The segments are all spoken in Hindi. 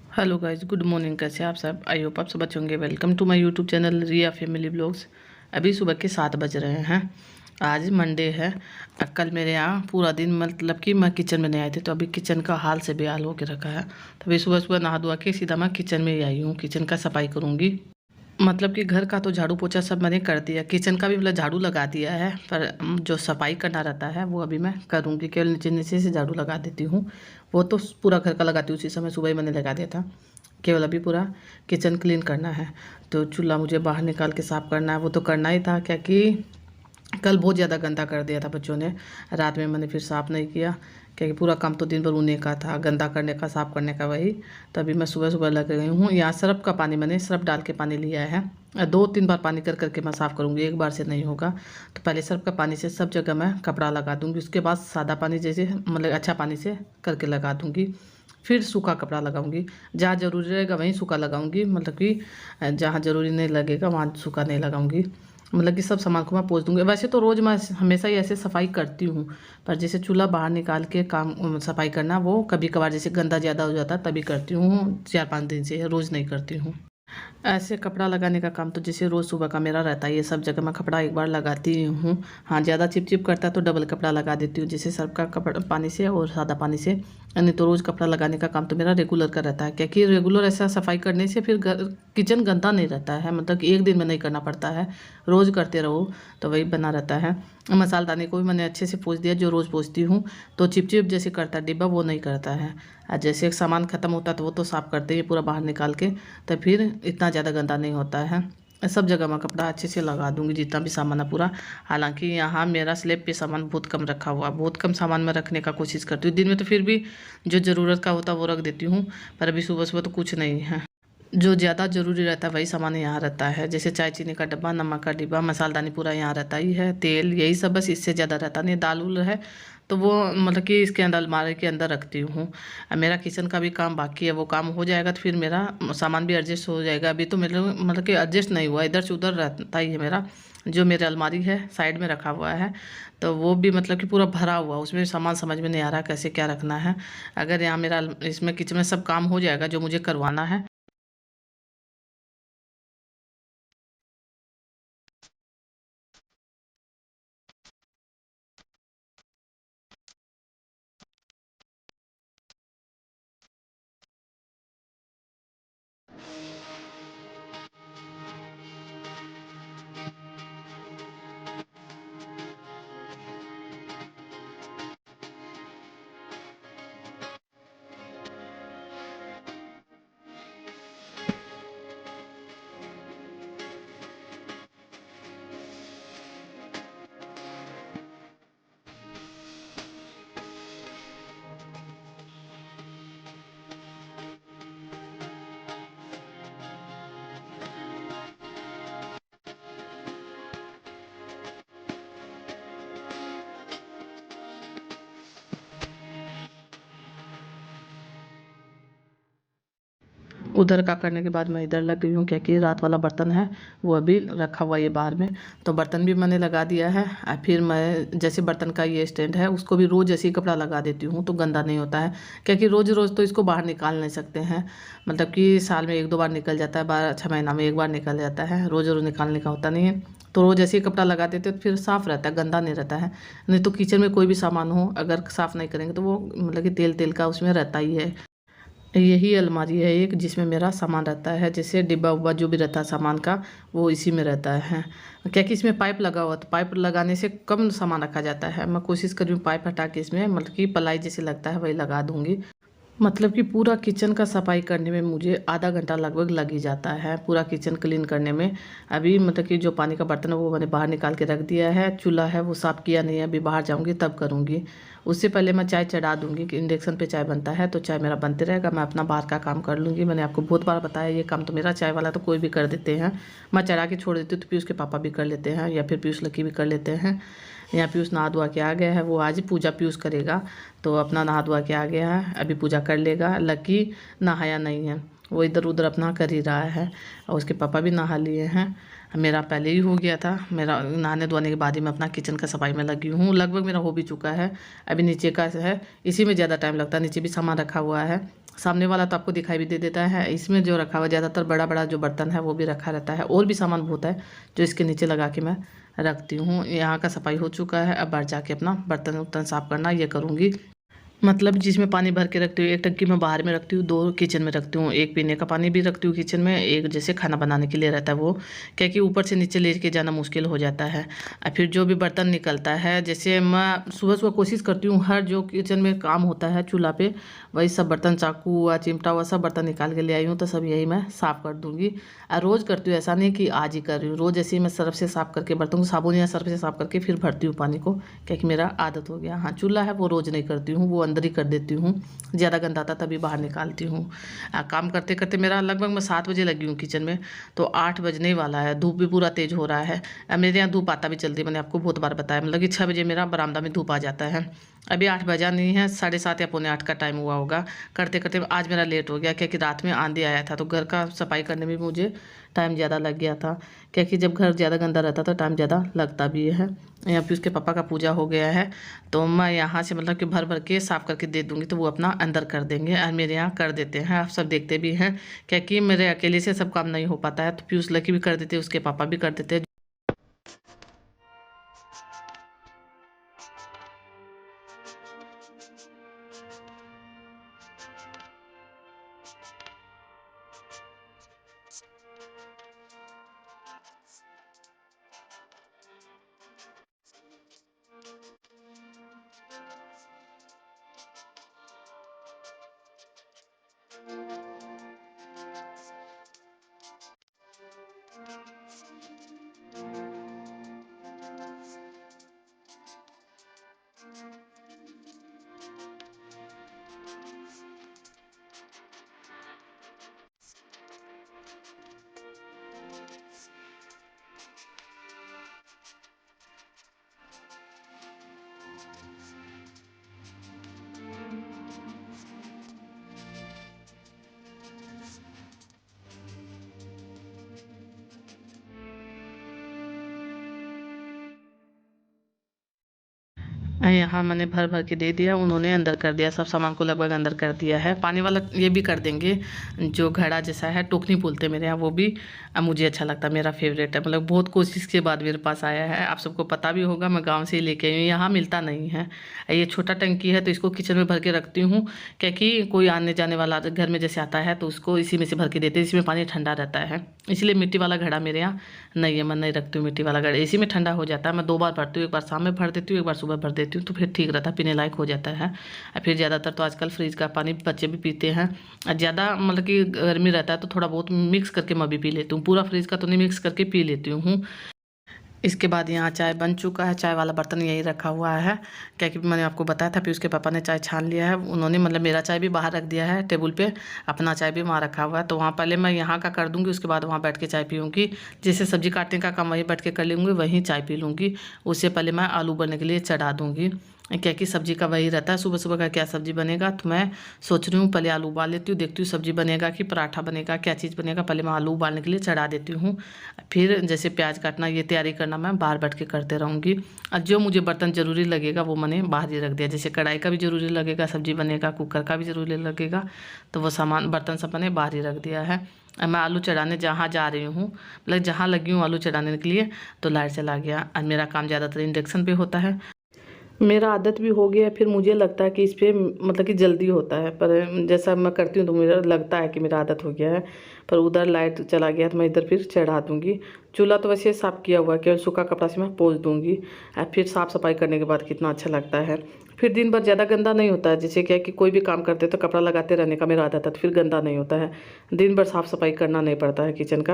Hello guys, good morning. कैसे हैं आप सब? आई होप आप सब अच्छे होंगे। Welcome to my YouTube channel Riya family vlogs. अभी सुबह के 7 बज रहे हैं। आज मंडे है। कल मेरे यहाँ पूरा दिन मतलब कि मैं किचन में नहीं आई थी, तो अभी किचन का हाल से बेहाल होकर रखा है। तो अभी सुबह सुबह नहा धोआ के सीधा मैं किचन में ही आई हूँ। किचन का सफाई करूँगी। मतलब कि घर का तो झाड़ू पोछा सब मैंने कर दिया, किचन का भी मतलब झाड़ू लगा दिया है, पर जो सफाई करना रहता है वो अभी मैं करूँगी। केवल नीचे नीचे से झाड़ू लगा देती हूँ। वो तो पूरा घर का लगाती हूँ, उसी समय सुबह ही मैंने लगा दिया था। केवल अभी पूरा किचन क्लीन करना है। तो चूल्हा मुझे बाहर निकाल के साफ़ करना है, वो तो करना ही था, क्या कि कल बहुत ज़्यादा गंदा कर दिया था बच्चों ने। रात में मैंने फिर साफ़ नहीं किया, क्योंकि पूरा काम तो दिन भर उन्हें का था, गंदा करने का, साफ़ करने का वही। तभी मैं सुबह सुबह लग गई हूँ। यहाँ सर्फ़ का पानी मैंने सर्फ़ डाल के पानी लिया है। 2-3 बार पानी कर करके मैं साफ़ करूँगी, एक बार से नहीं होगा। तो पहले सर्फ़ का पानी से सब जगह मैं कपड़ा लगा दूँगी, उसके बाद सादा पानी जैसे मतलब अच्छा पानी से करके लगा दूँगी। फिर सूखा कपड़ा लगाऊंगी। जहाँ ज़रूरी रहेगा वहीं सूखा लगाऊंगी, मतलब कि जहाँ ज़रूरी नहीं लगेगा वहाँ सूखा नहीं लगाऊंगी। मतलब कि सब सामान को मैं पोंछ दूंगी। वैसे तो रोज़ मैं हमेशा ही ऐसे सफाई करती हूँ, पर जैसे चूल्हा बाहर निकाल के काम सफाई करना वो कभी कभार जैसे गंदा ज़्यादा हो जाता है तभी करती हूँ। 4-5 दिन से, रोज़ नहीं करती हूँ। ऐसे कपड़ा लगाने का काम तो जैसे रोज़ सुबह का मेरा रहता है। ये सब जगह मैं कपड़ा एक बार लगाती हूँ। हाँ, ज़्यादा चिपचिप करता है तो डबल कपड़ा लगा देती हूँ, जैसे सर्फ का कपड़ा पानी से और सादा पानी से। नहीं तो रोज़ कपड़ा लगाने का काम तो मेरा रेगुलर का रहता है, क्योंकि रेगुलर ऐसा सफाई करने से फिर किचन गंदा नहीं रहता है। मतलब कि एक दिन में नहीं करना पड़ता है, रोज़ करते रहो तो वही बना रहता है। मसालदानी को भी मैंने अच्छे से पोंछ दिया, जो रोज़ पोंछती हूँ। तो चिपचिप जैसे करता है डिब्बा, वो नहीं करता है। जैसे एक सामान ख़त्म होता है तो वो तो साफ़ करते हैं पूरा बाहर निकाल के, तो फिर इतना ज़्यादा गंदा नहीं होता है। सब जगह मैं कपड़ा अच्छे से लगा दूंगी, जितना भी सामान है पूरा। हालांकि यहाँ मेरा स्लैब पे सामान बहुत कम रखा हुआ, बहुत कम सामान में रखने का कोशिश करती हूँ। दिन में तो फिर भी जो ज़रूरत का होता है वो रख देती हूँ, पर अभी सुबह सुबह तो कुछ नहीं है। जो ज़्यादा ज़रूरी रहता है वही सामान यहाँ रहता है, जैसे चाय चीनी का डब्बा, नमक का डिब्बा, मसालदानी पूरा यहाँ रहता ही है, तेल, यही सब बस, इससे ज़्यादा रहता नहीं। दाल उल है तो वो मतलब कि इसके अंदर अलमारी के अंदर रखती हूँ। मेरा किचन का भी काम बाकी है, वो काम हो जाएगा तो फिर मेरा सामान भी एडजस्ट हो जाएगा। अभी तो मेरे मतलब कि एडजस्ट नहीं हुआ, इधर से उधर रहता ही है मेरा। जो मेरा अलमारी है साइड में रखा हुआ है, तो वो भी मतलब कि पूरा भरा हुआ, उसमें सामान समझ में नहीं आ रहा कैसे क्या रखना है। अगर यहाँ मेरा इसमें किचन में सब काम हो जाएगा जो मुझे करवाना है। उधर का करने के बाद मैं इधर लग गई हूँ, क्योंकि रात वाला बर्तन है वो अभी रखा हुआ है ये बाहर में। तो बर्तन भी मैंने लगा दिया है। फिर मैं जैसे बर्तन का ये स्टैंड है उसको भी रोज़ ऐसे ही कपड़ा लगा देती हूँ, तो गंदा नहीं होता है। क्योंकि रोज़ रोज़ तो इसको बाहर निकाल नहीं सकते हैं, मतलब कि साल में 1-2 बार निकल जाता है, 12-6 महीना में एक बार निकल जाता है, रोज़ रोज़ निकालने का होता नहीं है। तो रोज़ ऐसे ही कपड़ा लगा देते तो फिर साफ़ रहता है, गंदा नहीं रहता है। नहीं तो किचन में कोई भी सामान हो, अगर साफ़ नहीं करेंगे तो वो मतलब कि तेल तेल का उसमें रहता ही है। यही अलमारी है एक, जिसमें मेरा सामान रहता है, जैसे डिब्बा उब्बा जो भी रहता है सामान का, वो इसी में रहता है। क्या कि इसमें पाइप लगा हुआ, तो पाइप लगाने से कम सामान रखा जाता है। मैं कोशिश कर रही हूँ पाइप हटा के इसमें मतलब कि पलाई जैसे लगता है वही लगा दूँगी। मतलब कि पूरा किचन का सफाई करने में मुझे आधा घंटा लगभग लग ही जाता है, पूरा किचन क्लीन करने में। अभी मतलब कि जो पानी का बर्तन है वो मैंने बाहर निकाल के रख दिया है, चूल्हा है वो साफ़ किया नहीं है, अभी बाहर जाऊंगी तब करूंगी। उससे पहले मैं चाय चढ़ा दूंगी, कि इंडक्शन पे चाय बनता है तो चाय मेरा बनते रहेगा, मैं अपना बाहर का काम कर लूँगी। मैंने आपको बहुत बार बताया ये काम तो मेरा, चाय वाला तो कोई भी कर देते हैं। मैं चढ़ा के छोड़ देती हूँ तो पीयूष के पापा भी कर लेते हैं, या फिर पीयूष लकी भी कर लेते हैं। यहाँ पीयूष नहा धोआ के आ गया है, वो आज पूजा पीयूष करेगा, तो अपना नहा धोआ के आ गया है, अभी पूजा कर लेगा। लकी नहाया नहीं है, वो इधर उधर अपना कर ही रहा है, और उसके पापा भी नहा लिए हैं। मेरा पहले ही हो गया था, मेरा नहाने धोने के बाद ही मैं अपना किचन का सफाई में लगी हूँ। लगभग मेरा हो भी चुका है, अभी नीचे का है, इसी में ज़्यादा टाइम लगता है, नीचे भी सामान रखा हुआ है। सामने वाला तो आपको दिखाई भी दे देता है। इसमें जो रखा हुआ ज़्यादातर बड़ा बड़ा जो बर्तन है वो भी रखा रहता है, और भी सामान बहुत है जो इसके नीचे लगा के मैं रखती हूँ। यहाँ का सफाई हो चुका है, अब बाहर जाके अपना बर्तन उर्तन साफ़ करना ये करूँगी। मतलब जिसमें पानी भर के रखती हूँ, एक टंकी मैं बाहर में रखती हूँ, 2 किचन में रखती हूँ, एक पीने का पानी भी रखती हूँ किचन में, एक जैसे खाना बनाने के लिए रहता है वो, क्या कि ऊपर से नीचे लेके जाना मुश्किल हो जाता है। और फिर जो भी बर्तन निकलता है, जैसे मैं सुबह सुबह कोशिश करती हूँ हर जो किचन में काम होता है चूल्हा पे, वही सब बर्तन, चाकू हुआ, चिमटा हुआ, सब बर्तन निकाल के ले आई हूँ, तो सब यही मैं साफ़ कर दूँगी। और रोज़ करती हूँ, ऐसा नहीं कि आज ही कर रही हूँ, रोज़ ऐसे ही मैं सर्फ से साफ़ करके बर्तन को साबुन या सर्फ से साफ़ करके फिर भरती हूँ पानी को, क्या कि मेरा आदत हो गया। हाँ, चूल्हा है वो रोज़ नहीं करती हूँ, वो अंदर ही कर देती हूँ, ज़्यादा गंदा आता तभी बाहर निकालती हूँ। काम करते करते मेरा लगभग मैं 7 बजे लगी हूँ किचन में, तो 8 बजने ही वाला है, धूप भी पूरा तेज़ हो रहा है। मेरे यहाँ धूप आता भी जल्दी, मैंने आपको बहुत बार बताया, मतलब कि 6 बजे मेरा बरामदा में धूप आ जाता है। अभी 8 बजा नहीं है, 7:30 या पौने 8 का टाइम हुआ होगा। करते करते आज मेरा लेट हो गया, क्योंकि रात में आंधी आया था, तो घर का सफाई करने में मुझे टाइम ज़्यादा लग गया था, क्योंकि जब घर ज़्यादा गंदा रहता तो टाइम ज़्यादा लगता भी है। यहाँ पे उसके पापा का पूजा हो गया है, तो मैं यहाँ से मतलब कि भर भर के साफ़ करके दे दूँगी, तो वो अपना अंदर कर देंगे, और मेरे यहाँ कर देते हैं। आप सब देखते भी हैं, क्योंकि मेरे अकेले से सब काम नहीं हो पाता है, तो पीयूष लकी भी कर देते हैं, उसके पापा भी कर देते हैं। यहाँ मैंने भर भर के दे दिया, उन्होंने अंदर कर दिया, सब सामान को लगभग अंदर कर दिया है। पानी वाला ये भी कर देंगे, जो घड़ा जैसा है, टोकनी बोलते हैं मेरे यहाँ, वो भी मुझे अच्छा लगता है, मेरा फेवरेट है। मतलब बहुत कोशिश के बाद मेरे पास आया है, आप सबको पता भी होगा, मैं गांव से ही लेके आई हूँ, यहाँ मिलता नहीं है। ये छोटा टंकी है, तो इसको किचन में भर के रखती हूँ, क्योंकि कोई आने जाने वाला घर में जैसे आता है तो उसको इसी में से भर के देते हैं, इसमें पानी ठंडा रहता है, इसलिए मिट्टी वाला घड़ा मेरे यहाँ नहीं है, मैं नहीं रखती हूँ मिट्टी वाला घड़ा, इसी में ठंडा हो जाता है। मैं 2 बार भरती हूँ, एक बार शाम में भर देती हूँ, एक बार सुबह भर देती हूँ, तो फिर ठीक रहता है, पीने लायक हो जाता है। और फिर ज़्यादातर तो आजकल फ्रिज का पानी बच्चे भी पीते हैं, और ज़्यादा मतलब कि गर्मी रहता है तो थोड़ा बहुत मिक्स करके मैं भी पी लेती हूँ, पूरा फ्रिज का तो नहीं, मिक्स करके पी लेती हूँ। इसके बाद यहाँ चाय बन चुका है, चाय वाला बर्तन यही रखा हुआ है, क्योंकि मैंने आपको बताया था, फिर उसके पापा ने चाय छान लिया है, उन्होंने मतलब मेरा चाय भी बाहर रख दिया है टेबल पे, अपना चाय भी वहाँ रखा हुआ है, तो वहाँ पहले मैं यहाँ का कर दूँगी, उसके बाद वहाँ बैठ के चाय पीऊँगी। जैसे सब्जी काटने का काम वहीं बैठ के कर लूँगी, वहीं चाय पी लूँगी। उससे पहले मैं आलू उबलने के लिए चढ़ा दूँगी, क्या कि सब्जी का वही रहता है, सुबह सुबह का क्या सब्जी बनेगा, तो मैं सोच रही हूँ पहले आलू उबाल लेती हूँ, देखती हूँ सब्जी बनेगा कि पराठा बनेगा, क्या चीज़ बनेगा, पहले मैं आलू उबालने के लिए चढ़ा देती हूँ। फिर जैसे प्याज काटना, ये तैयारी करना मैं बाहर बैठ के करते रहूँगी। और जो मुझे बर्तन ज़रूरी लगेगा वो मैंने बाहर ही रख दिया, जैसे कढ़ाई का भी ज़रूरी लगेगा, सब्जी बनेगा, कुकर का भी ज़रूरी लगेगा, तो वो सामान बर्तन सब मैंने बाहर ही रख दिया है। मैं आलू चढ़ाने जहाँ जा रही हूँ, मतलब जहाँ लगी हूँ आलू चढ़ाने के लिए, तो लाइट चला गया, और मेरा काम ज़्यादातर इंडक्शन पे होता है, मेरा आदत भी हो गया है। फिर मुझे लगता है कि इस पर मतलब कि जल्दी होता है, पर जैसा मैं करती हूँ तो मुझे लगता है कि मेरा आदत हो गया है। पर उधर लाइट चला गया तो मैं इधर फिर चढ़ा दूँगी। चूल्हा तो वैसे साफ़ किया हुआ है, केवल सूखा कपड़ा से मैं पोंछ दूँगी, और फिर साफ़ सफाई करने के बाद कितना अच्छा लगता है। फिर दिन भर ज़्यादा गंदा नहीं होता है, जैसे क्या कि कोई भी काम करते तो कपड़ा लगाते रहने का मेरा आदत है, तो फिर गंदा नहीं होता है, दिन भर साफ़ सफाई करना नहीं पड़ता है किचन का।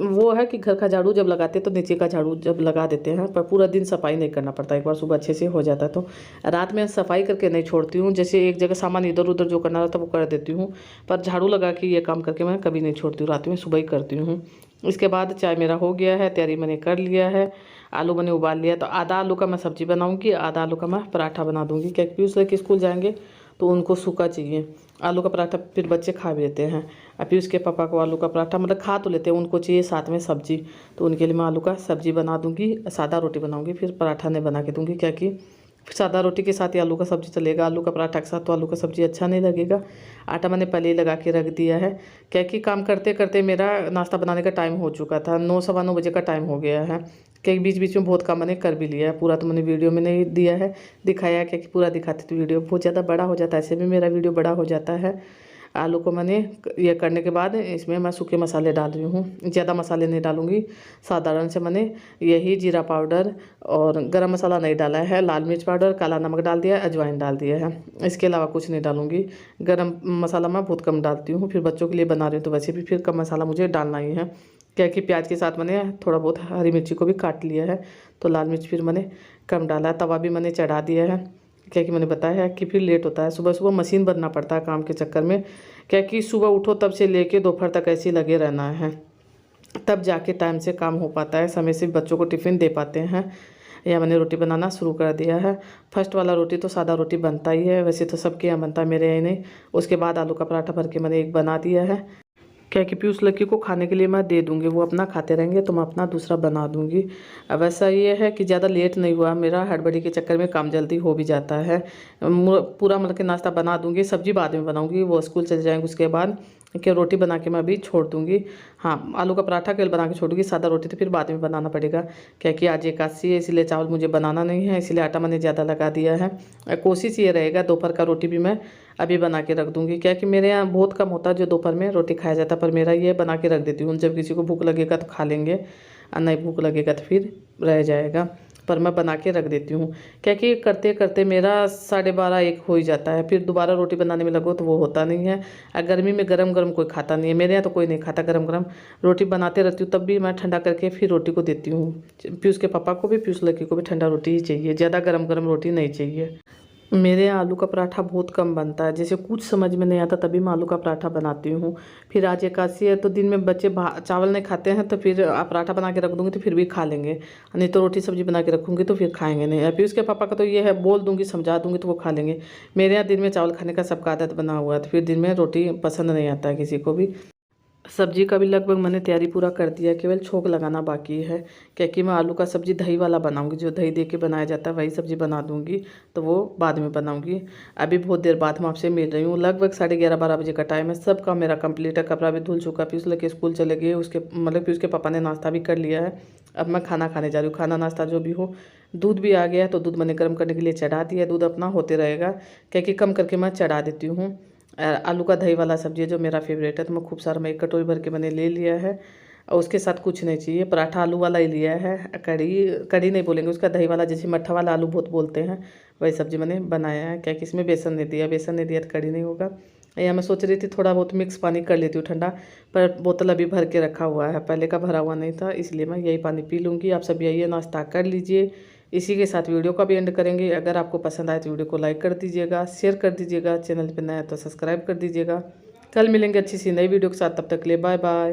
वो है कि घर का झाड़ू जब लगाते तो नीचे का झाड़ू जब लगा देते हैं, पर पूरा दिन सफाई नहीं करना पड़ता, एक बार सुबह अच्छे से हो जाता है। तो रात में सफाई करके नहीं छोड़ती हूँ, जैसे एक जगह सामान इधर उधर जो करना रहता है वो कर देती हूँ, पर झाड़ू लगा के ये काम करके मैं कभी नहीं छोड़ती हूँ, रात में सुबह ही करती हूँ। इसके बाद चाय मेरा हो गया है, तैयारी मैंने कर लिया है, आलू मैंने उबाल लिया, तो आधा आलू का मैं सब्जी बनाऊंगी, आधा आलू का मैं पराठा बना दूंगी, क्योंकि पीयूष लेके स्कूल जाएंगे तो उनको सूखा चाहिए। आलू का पराठा फिर बच्चे खा भी लेते हैं, और पीयूष के पापा को आलू का पराठा मतलब खा तो लेते हैं, उनको चाहिए साथ में सब्जी, तो उनके लिए मैं आलू का सब्जी बना दूँगी, सादा रोटी बनाऊँगी, फिर पराठा नहीं बना के दूँगी, क्योंकि सादा रोटी के साथ ही आलू का सब्ज़ी चलेगा, आलू का पराठा के साथ तो आलू का सब्ज़ी अच्छा नहीं लगेगा। आटा मैंने पहले ही लगा के रख दिया है, क्या कि काम करते करते मेरा नाश्ता बनाने का टाइम हो चुका था, 9 सवा 9 बजे का टाइम हो गया है। क्या बीच बीच में बहुत काम मैंने कर भी लिया है, पूरा तो मैंने वीडियो में नहीं दिया है, दिखाया क्या कि पूरा दिखाते तो वीडियो बहुत ज़्यादा बड़ा हो जाता है, ऐसे भी मेरा वीडियो बड़ा हो जाता है। आलू को मैंने ये करने के बाद इसमें मैं सूखे मसाले डाल रही हूँ, ज़्यादा मसाले नहीं डालूँगी। साधारण से मैंने यही जीरा पाउडर और गरम मसाला नहीं डाला है, लाल मिर्च पाउडर, काला नमक डाल दिया, अजवाइन डाल दिया है, इसके अलावा कुछ नहीं डालूँगी। गरम मसाला मैं बहुत कम डालती हूँ, फिर बच्चों के लिए बना रही हूँ तो वैसे भी फिर कम मसाला मुझे डालना ही है। क्या कि प्याज के साथ मैंने थोड़ा बहुत हरी मिर्ची को भी काट लिया है, तो लाल मिर्च फिर मैंने कम डाला। तवा भी मैंने चढ़ा दिया है, क्या कि मैंने बताया है कि फिर लेट होता है, सुबह सुबह मशीन बनना पड़ता है काम के चक्कर में। क्या कि सुबह उठो तब से लेके दोपहर तक ऐसे ही लगे रहना है, तब जाके टाइम से काम हो पाता है, समय से बच्चों को टिफ़िन दे पाते हैं। या मैंने रोटी बनाना शुरू कर दिया है। फर्स्ट वाला रोटी तो सादा रोटी बनता ही है, वैसे तो सबके यहाँ बनता है, मेरे यहाँ नहीं। उसके बाद आलू का पराठा भर के मैंने एक बना दिया है, क्या कि पीयूष लड़की को खाने के लिए मैं दे दूँगी, वो अपना खाते रहेंगे तो मैं अपना दूसरा बना दूँगी। अब ऐसा ये है कि ज़्यादा लेट नहीं हुआ मेरा, हड़बड़ी के चक्कर में काम जल्दी हो भी जाता है। पूरा मतलब कि नाश्ता बना दूँगी, सब्ज़ी बाद में बनाऊँगी, वो स्कूल चले जाएंगे उसके बाद, कि रोटी बना के मैं अभी छोड़ दूँगी। हाँ, आलू का पराठा केवल बना के छोड़ दूँगी, सादा रोटी तो फिर बाद में बनाना पड़ेगा, क्या कि आज एकादशी है इसलिए चावल मुझे बनाना नहीं है, इसलिए आटा मैंने ज़्यादा लगा दिया है। कोशिश ये रहेगा दोपहर का रोटी भी मैं अभी बना के रख दूँगी, क्या कि मेरे यहाँ बहुत कम होता है जो दोपहर में रोटी खाया जाता है, पर मेरा ये बना के रख देती हूँ, जब किसी को भूख लगेगा तो खा लेंगे और नहीं भूख लगेगा तो फिर रह जाएगा, पर मैं बना के रख देती हूँ। क्या कि करते करते मेरा 12:30 1 हो ही जाता है, फिर दोबारा रोटी बनाने में लगो तो वो होता नहीं है। और गर्मी में गरम गरम कोई खाता नहीं है, मेरे यहाँ तो कोई नहीं खाता गरम गरम। रोटी बनाते रहती हूँ तब भी मैं ठंडा करके फिर रोटी को देती हूँ। पीयूष के पापा को भी, पीयूष लड़की को भी ठंडा रोटी ही चाहिए, ज़्यादा गरम गरम रोटी नहीं चाहिए। मेरे यहाँ आलू का पराठा बहुत कम बनता है, जैसे कुछ समझ में नहीं आता तभी मैं आलू का पराठा बनाती हूँ। फिर आज एकादशी है तो दिन में बच्चे चावल नहीं खाते हैं, तो फिर पराठा बना के रख दूँगी तो फिर भी खा लेंगे, नहीं तो रोटी सब्जी बना के रखूँगी तो फिर खाएंगे नहीं। फिर उसके पापा का तो ये है, बोल दूँगी समझा दूँगी तो वो खा लेंगे। मेरे यहाँ दिन में चावल खाने का सबका आदत बना हुआ है, तो फिर दिन में रोटी पसंद नहीं आता है किसी को भी। सब्जी का भी लगभग मैंने तैयारी पूरा कर दिया, केवल छोंक लगाना बाकी है, क्योंकि मैं आलू का सब्ज़ी दही वाला बनाऊंगी, जो दही दे के बनाया जाता है वही सब्ज़ी बना दूंगी, तो वो बाद में बनाऊंगी। अभी बहुत देर बाद मैं आपसे मिल रही हूँ, लगभग 11:30-12 बजे का टाइम है, सब काम मेरा कंप्लीट है, कपड़ा भी धुल चुका, पीयूष लेके स्कूल चले गए, उसके मतलब पीयूष के पापा ने नाश्ता भी कर लिया है। अब मैं खाना खाने जा रही हूँ, खाना नाश्ता जो भी हो। दूध भी आ गया है तो दूध मैंने गर्म करने के लिए चढ़ा दिया, दूध अपना होते रहेगा, क्योंकि कम करके मैं चढ़ा देती हूँ। आलू का दही वाला सब्जी है जो मेरा फेवरेट है, तो मैं खूब सारा मैं 1 कटोरी भर के मैंने ले लिया है, और उसके साथ कुछ नहीं चाहिए। पराठा आलू वाला ही लिया है, कड़ी नहीं बोलेंगे उसका, दही वाला, जैसे मट्ठा वाला आलू बहुत बोलते हैं, वही सब्जी मैंने बनाया है। क्या कि इसमें बेसन नहीं दिया, बेसन नहीं दिया तो कड़ी नहीं होगा। या मैं सोच रही थी थोड़ा बहुत मिक्स पानी कर लेती हूँ ठंडा, पर बोतल अभी भर के रखा हुआ है, पहले का भरा हुआ नहीं था, इसलिए मैं यही पानी पी लूँगी। आप सब यही नाश्ता कर लीजिए। इसी के साथ वीडियो का भी एंड करेंगे। अगर आपको पसंद आए तो वीडियो को लाइक कर दीजिएगा, शेयर कर दीजिएगा, चैनल पर नया है तो सब्सक्राइब कर दीजिएगा। कल मिलेंगे अच्छी सी नई वीडियो के साथ, तब तक के लिए बाय बाय।